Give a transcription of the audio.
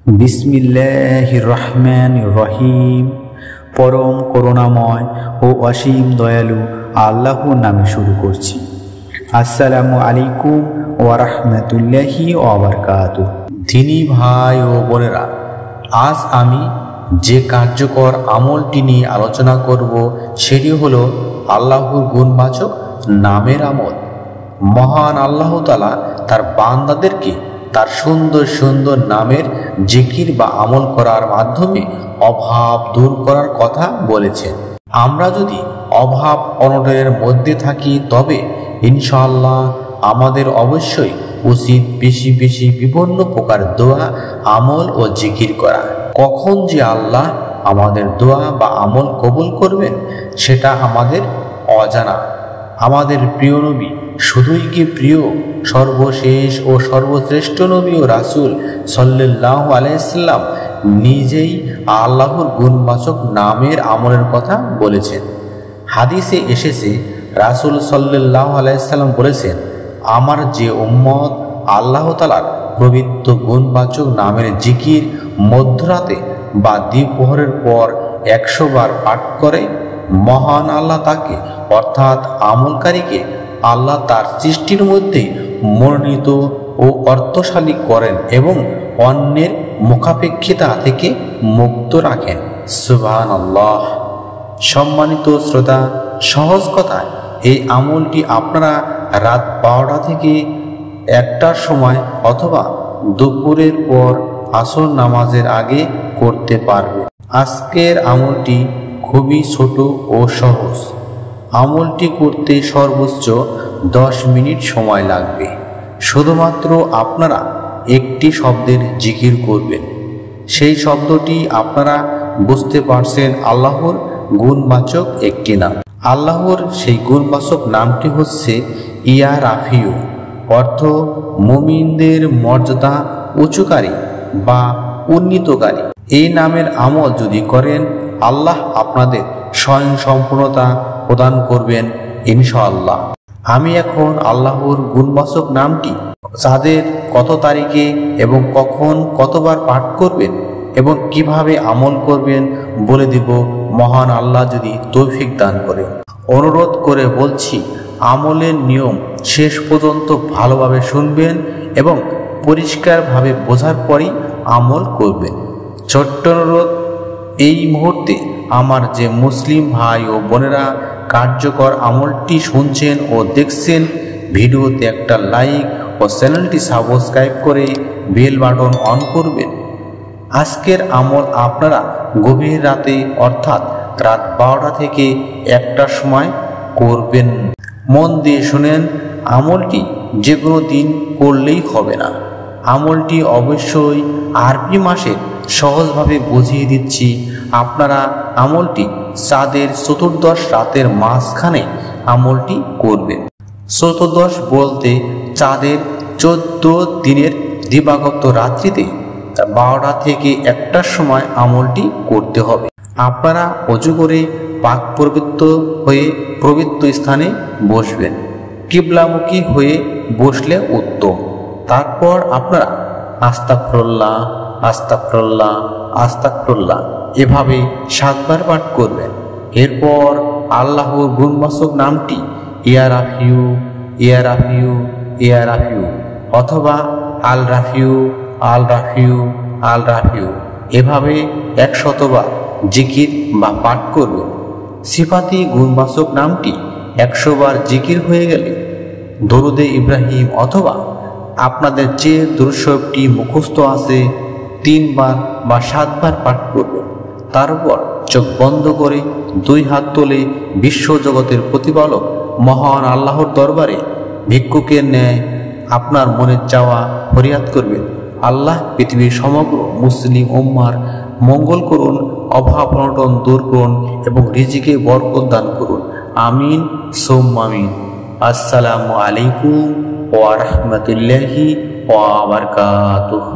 বিসমিল্লাহির রহমানির রহিম। পরম করুণাময় ও অসীম দয়ালু আল্লাহর নামে শুরু করছি। আসসালামু আলাইকুম ওয়া রাহমাতুল্লাহি ওয়া বারাকাতুহু। দিনী ভাই ও বোনেরা, আজ আমি যে কার্যকর আমলটি নিয়ে আলোচনা করব সেটি হলো আল্লাহর গুণবাচক নামের আমল। মহান আল্লাহ তাআলা তার বান্দাদেরকে তার সুন্দর সুন্দর নামের জিকির বা আমল করার মাধ্যমে অভাব দূর করার কথা বলেছেন। আমরা যদি অভাব অনটনের মধ্যে থাকি তবে ইনশাআল্লাহ আমাদের অবশ্যই উচিত বেশি বেশি বিভিন্ন প্রকার দোয়া আমল ও জিকির করা। কখন যে আল্লাহ আমাদের দোয়া বা আমল কবুল করবেন সেটা আমাদের অজানা। আমাদের প্রিয় নবী, শুধুই কি প্রিয়, সর্বশেষ ও সর্বশ্রেষ্ঠ নবী ও রাসূল সাল্লাল্লাহু আলাইহি সাল্লাম নিজেই আল্লাহর গুণবাচক নামের আমলের কথা বলেছেন। হাদিসে এসেছে, রাসূল সাল্লাল্লাহু আলাইহি সাল্লাম বলেছেন, আমার যে উম্মত আল্লাহ তাআলার পবিত্র গুণবাচক নামের জিকির মধ্যরাতে বা দ্বিপ্রহরের পর 100 বার পাঠ করে, মহান আল্লাহ তাকে অর্থাৎ আমলকারীকে আল্লাহ তার সৃষ্টির মধ্যে মনোনীত ও অর্থশালী করেন এবং অন্যের মুখাপেক্ষিতা থেকে মুক্ত রাখেন। সুবহানাল্লাহ। সম্মানিত শ্রোতা, সহজ কথায় এই আমলটি আপনারা রাত 12টা থেকে 1টার সময় অথবা দুপুরের পর আসর নামাজের আগে করতে পারবেন। আজকের আমলটি খুবই ছোট ও সহজ। আমলটি করতে সর্বোচ্চ 10 মিনিট সময় লাগবে। শুধুমাত্র আপনারা একটি শব্দের জিকির করবেন। সেই শব্দটি আপনারা বুঝতে পারছেন আল্লাহর গুণবাচক একটি নাম। আল্লাহর সেই গুণবাচক নামটি হচ্ছে ইয়া রাফিউ, অর্থ মুমিনদের মর্যাদা উঁচুকারী বা উন্নীতকারী। এই নামের আমল যদি করেন আল্লাহ আপনাদের স্বয়ং সম্পূর্ণতা প্রদান করবেন ইনশাআল্লাহ। আমি এখন আল্লাহর গুণবাচক নামটি যাদের কত তারিখে এবং কখন কতবার পাঠ করবেন এবং কিভাবে আমল করবেন বলে দিব, মহান আল্লাহ যদি তৌফিক দান করেন। অনুরোধ করে বলছি, আমলের নিয়ম শেষ পর্যন্ত ভালোভাবে শুনবেন এবং পরিষ্কারভাবে বোঝার পরই আমল করবেন। ছোট্ট অনুরোধ, এই মুহূর্তে আমার যে মুসলিম ভাই ও বোনেরা কার্যকর আমলটি শুনছেন ও দেখছেন, ভিডিওতে একটা লাইক ও চ্যানেলটি সাবস্ক্রাইব করে বেল বাটন অন করবেন। আজকের আমল আপনারা গভীর রাতে অর্থাৎ রাত 12টা থেকে 1টার সময় করবেন। মন দিয়ে শুনেন, আমলটি যে কোনো দিন করলেই হবে না। আমলটি অবশ্যই আরবি মাসে সহজভাবে বুঝিয়ে দিচ্ছি। আপনারা আমলটি চাঁদের চতুর্দশ রাতের মাঝখানে আমলটি করবেন। চতুর্দশ বলতে চাঁদের 14 দিনের দিবাগত রাত্রিতে 12টা থেকে 1টার সময় আমলটি করতে হবে। আপনারা অজু করে পাক পবিত্র হয়ে পবিত্র স্থানে বসবেন। কিবলামুখী হয়ে বসলে উত্তম। তারপর আপনারা আস্তাগফিরুল্লাহ আস্তাগফিরুল্লাহ আস্তাগফিরুল্লাহ এভাবে 7 বার পাঠ করবেন। এরপর আল্লাহর গুণবাচক নামটি ইয়া রাফিউ ইয়া রাফিউ ইয়া রাফিউ অথবা আল রাফিউ আল রাফিউ আল রাফিউ এভাবে 100 বার জিকির বা পাঠ করবেন। সিফাতি গুণবাচক নামটি 100 বার জিকির হয়ে গেলে দরুদে ইব্রাহিম অথবা আপনাদের যে দুরূদ শরীফটি মুখস্থ আছে 3 বার বা 7 বার পাঠ করবেন। তারপর চোখ বন্ধ করে 2 হাত তুলে বিশ্বজগতের প্রতিপালক মহান আল্লাহর দরবারে ভিক্ষুকের ন্যায় আপনার মনের চাওয়া ফরিয়াদ করবেন। আল্লাহ পৃথিবীর সমগ্র মুসলিম উম্মার মঙ্গল করুন, অভাব অনটন দূর করুন এবং রিজিকে বরকত দান করুন। আমিন সুম্মা আমিন। আসসালামু আলাইকুম ওয়া রাহমাতুল্লাহি ওয়া বারাকাতুহু।